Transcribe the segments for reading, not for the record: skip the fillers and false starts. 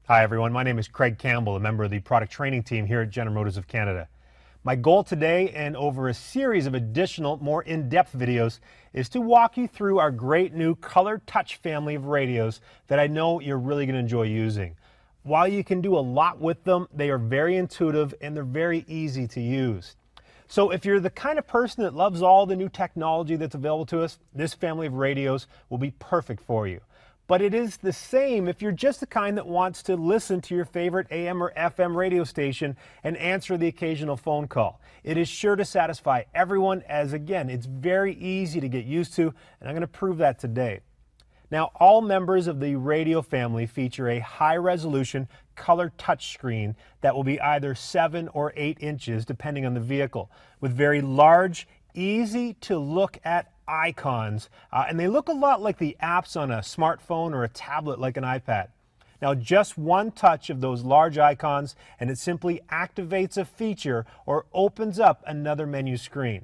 Hi everyone, my name is Craig Campbell, a member of the product training team here at General Motors of Canada. My goal today and over a series of additional, more in-depth videos is to walk you through our great new Color Touch family of radios that I know you're really going to enjoy using. While you can do a lot with them, they are very intuitive and they're very easy to use. So if you're the kind of person that loves all the new technology that's available to us, this family of radios will be perfect for you. But it is the same if you're just the kind that wants to listen to your favorite AM or FM radio station and answer the occasional phone call. It is sure to satisfy everyone, as again, it's very easy to get used to, and I'm going to prove that today. Now, all members of the radio family feature a high-resolution color touchscreen that will be either 7 or 8 inches, depending on the vehicle, with very large, easy-to-look-at icons, and they look a lot like the apps on a smartphone or a tablet like an iPad. Now, just one touch of those large icons and it simply activates a feature or opens up another menu screen.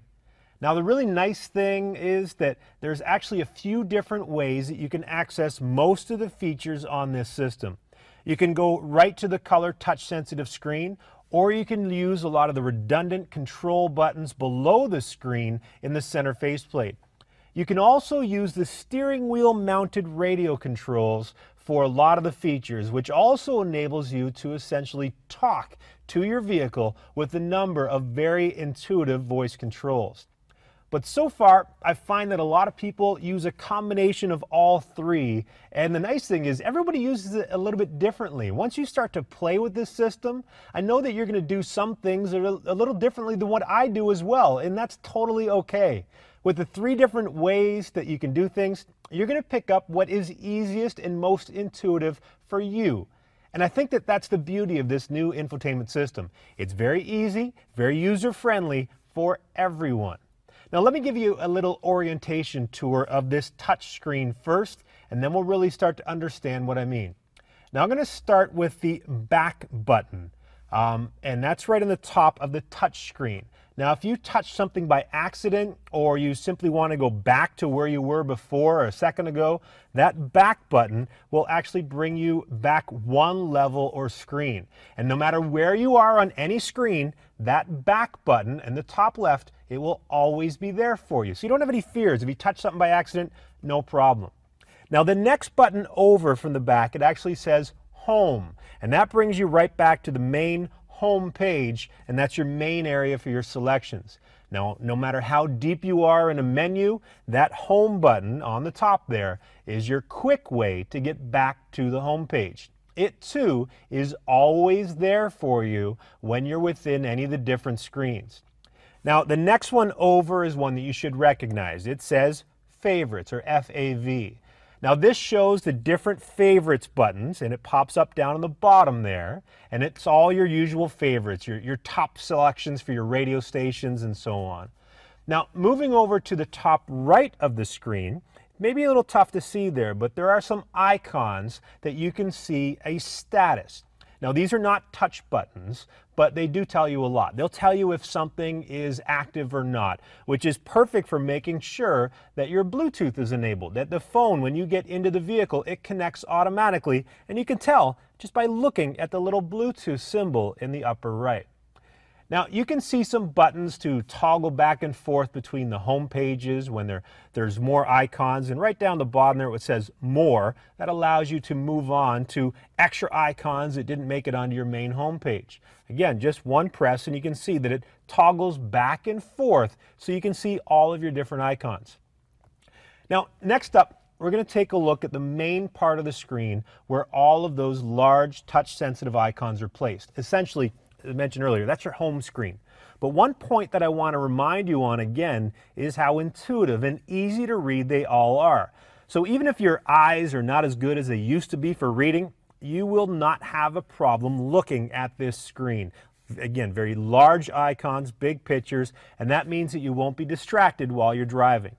Now, the really nice thing is that there's actually a few different ways that you can access most of the features on this system. You can go right to the color touch sensitive screen, or you can use a lot of the redundant control buttons below the screen in the center faceplate. You can also use the steering wheel mounted radio controls for a lot of the features, which also enables you to essentially talk to your vehicle with a number of very intuitive voice controls. But so far, I find that a lot of people use a combination of all three, and the nice thing is everybody uses it a little bit differently. Once you start to play with this system, I know that you're going to do some things a little differently than what I do as well, and that's totally okay. With the 3 different ways that you can do things, you're going to pick up what is easiest and most intuitive for you. And I think that that's the beauty of this new infotainment system. It's very easy, very user-friendly for everyone. Now let me give you a little orientation tour of this touch screen first, and then we'll really start to understand what I mean. Now I'm going to start with the back button, and that's right on the top of the touch screen. Now if you touch something by accident, or you simply want to go back to where you were before or a second ago, that back button will actually bring you back one level or screen. And no matter where you are on any screen, that back button in the top left, it will always be there for you. So you don't have any fears. If you touch something by accident, no problem. Now the next button over from the back, it actually says Home. And that brings you right back to the main home page, and that's your main area for your selections. Now, no matter how deep you are in a menu, that home button on the top there is your quick way to get back to the home page. It too is always there for you when you're within any of the different screens. Now, the next one over is one that you should recognize. It says Favorites, or FAV. Now this shows the different favorites buttons, and it pops up down on the bottom there, and it's all your usual favorites, your top selections for your radio stations and so on. Now moving over to the top right of the screen, maybe a little tough to see there, but there are some icons that you can see a status. Now these are not touch buttons, but they do tell you a lot. They'll tell you if something is active or not, which is perfect for making sure that your Bluetooth is enabled, that the phone, when you get into the vehicle, it connects automatically, and you can tell just by looking at the little Bluetooth symbol in the upper right. Now you can see some buttons to toggle back and forth between the home pages when there's more icons, and right down the bottom there it says More. That allows you to move on to extra icons that didn't make it onto your main home page. Again, just one press and you can see that it toggles back and forth so you can see all of your different icons. Now next up, we're going to take a look at the main part of the screen where all of those large touch sensitive icons are placed. Essentially, as I mentioned earlier, that's your home screen. But one point that I want to remind you on again is how intuitive and easy to read they all are. So even if your eyes are not as good as they used to be for reading, you will not have a problem looking at this screen. Again, very large icons, big pictures, and that means that you won't be distracted while you're driving.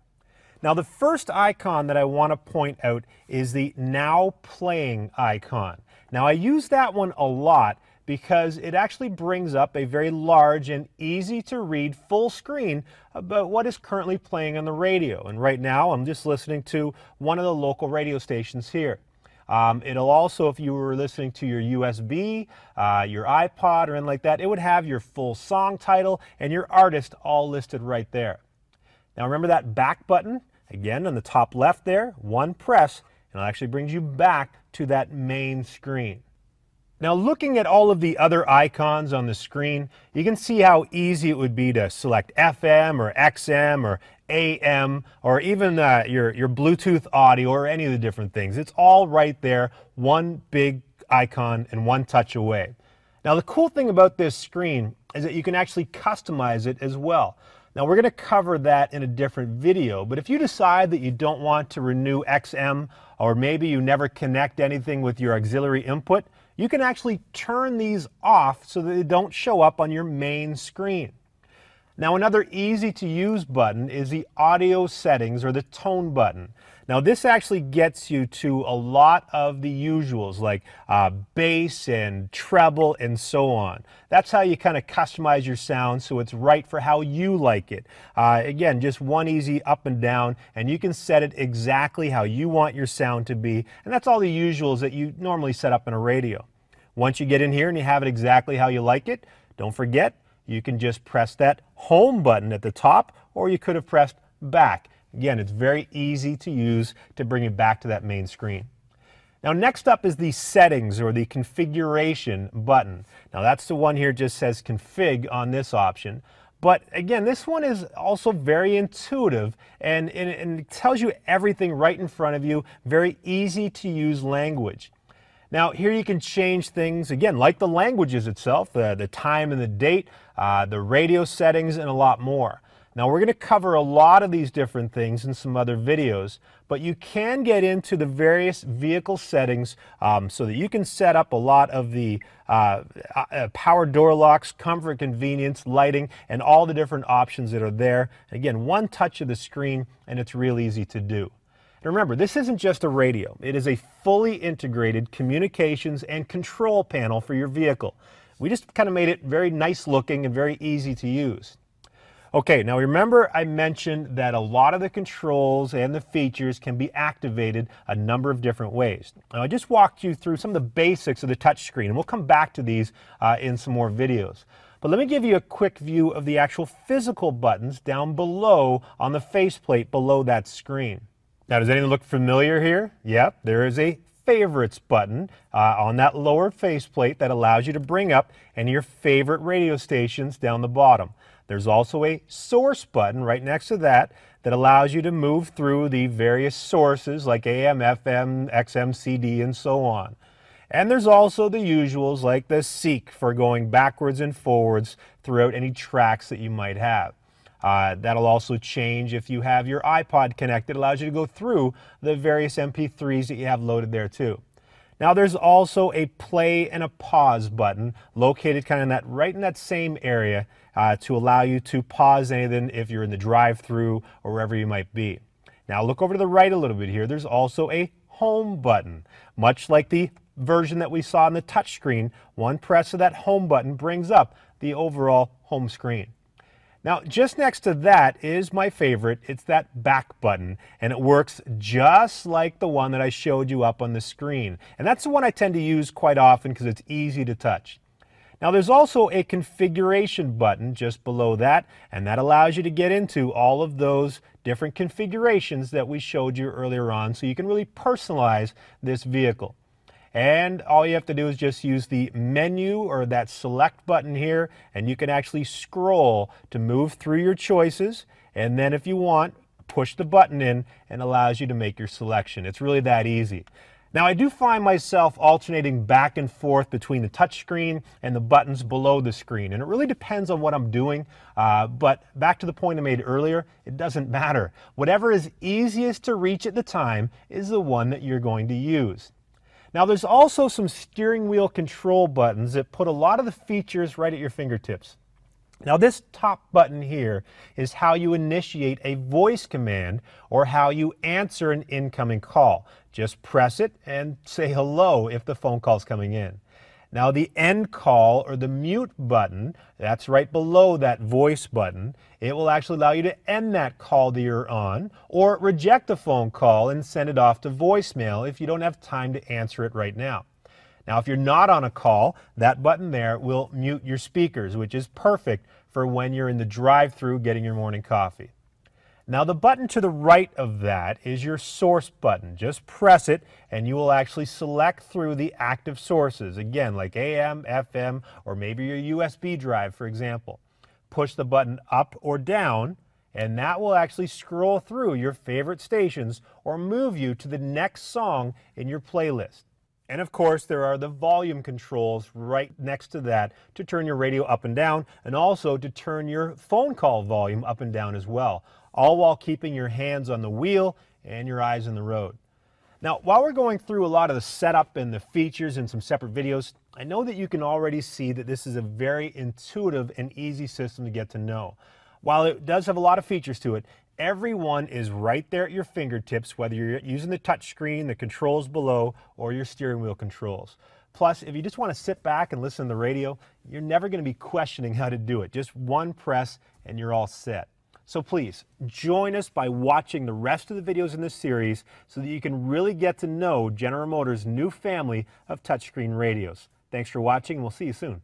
Now the first icon that I want to point out is the Now Playing icon. Now I use that one a lot because it actually brings up a very large and easy to read full screen about what is currently playing on the radio. And right now I'm just listening to one of the local radio stations here. It'll also, if you were listening to your USB, your iPod or anything like that, it would have your full song title and your artist all listed right there. Now remember that back button? Again, on the top left there, one press, and it actually brings you back to that main screen. Now looking at all of the other icons on the screen, you can see how easy it would be to select FM or XM or AM or even your Bluetooth audio or any of the different things. It's all right there, one big icon and one touch away. Now the cool thing about this screen is that you can actually customize it as well. Now we're going to cover that in a different video, but if you decide that you don't want to renew XM or maybe you never connect anything with your auxiliary input, you can actually turn these off so that they don't show up on your main screen. Now another easy to use button is the audio settings or the tone button. Now this actually gets you to a lot of the usuals like bass and treble and so on. That's how you kind of customize your sound so it's right for how you like it. Again, just one easy up and down, and you can set it exactly how you want your sound to be, and that's all the usuals that you normally set up in a radio. Once you get in here and you have it exactly how you like it, don't forget, you can just press that home button at the top, or you could have pressed back. Again, it's very easy to use to bring it back to that main screen. Now next up is the settings or the configuration button. Now that's the one here, just says config on this option. But again, this one is also very intuitive and it tells you everything right in front of you, very easy to use language. Now here you can change things, again, like the languages itself, the time and the date, the radio settings, and a lot more. Now we're going to cover a lot of these different things in some other videos, but you can get into the various vehicle settings so that you can set up a lot of the power door locks, comfort, convenience, lighting, and all the different options that are there. Again, one touch of the screen and it's real easy to do. And remember, this isn't just a radio. It is a fully integrated communications and control panel for your vehicle. We just kind of made it very nice looking and very easy to use. Okay, now remember I mentioned that a lot of the controls and the features can be activated a number of different ways. Now I just walked you through some of the basics of the touch screen, and we'll come back to these in some more videos. But let me give you a quick view of the actual physical buttons down below on the faceplate below that screen. Now does anything look familiar here? Yep, there is a favorites button on that lower faceplate that allows you to bring up any of your favorite radio stations down the bottom. There's also a source button right next to that that allows you to move through the various sources like AM, FM, XM, CD, and so on. And there's also the usuals like the seek for going backwards and forwards throughout any tracks that you might have. That'll also change if you have your iPod connected. It allows you to go through the various MP3s that you have loaded there too. Now there's also a play and a pause button located kind of right in that same area to allow you to pause anything if you're in the drive-through or wherever you might be. Now look over to the right a little bit here. There's also a home button. Much like the version that we saw on the touch screen, one press of that home button brings up the overall home screen. Now just next to that is my favorite. It's that back button, and it works just like the one that I showed you up on the screen. And that's the one I tend to use quite often because it's easy to touch. Now there's also a configuration button just below that, and that allows you to get into all of those different configurations that we showed you earlier on, so you can really personalize this vehicle. And all you have to do is just use the menu or that select button here, and you can actually scroll to move through your choices, and then if you want, push the button in and allows you to make your selection. It's really that easy. Now I do find myself alternating back and forth between the touch screen and the buttons below the screen, and it really depends on what I'm doing, but back to the point I made earlier, it doesn't matter. Whatever is easiest to reach at the time is the one that you're going to use. Now there's also some steering wheel control buttons that put a lot of the features right at your fingertips. Now this top button here is how you initiate a voice command or how you answer an incoming call. Just press it and say hello if the phone call's coming in. Now the end call or the mute button, that's right below that voice button. It will actually allow you to end that call that you're on or reject a phone call and send it off to voicemail if you don't have time to answer it right now. Now if you're not on a call, that button there will mute your speakers, which is perfect for when you're in the drive-thru getting your morning coffee. Now the button to the right of that is your source button. Just press it and you will actually select through the active sources. Again, like AM, FM, or maybe your USB drive, for example. Push the button up or down and that will actually scroll through your favorite stations or move you to the next song in your playlist. And of course, there are the volume controls right next to that to turn your radio up and down and also to turn your phone call volume up and down as well, all while keeping your hands on the wheel and your eyes on the road. Now, while we're going through a lot of the setup and the features in some separate videos, I know that you can already see that this is a very intuitive and easy system to get to know. While it does have a lot of features to it, every one is right there at your fingertips, whether you're using the touch screen, the controls below, or your steering wheel controls. Plus, if you just want to sit back and listen to the radio, you're never going to be questioning how to do it. Just one press and you're all set. So please, join us by watching the rest of the videos in this series so that you can really get to know General Motors' new family of touchscreen radios. Thanks for watching and we'll see you soon.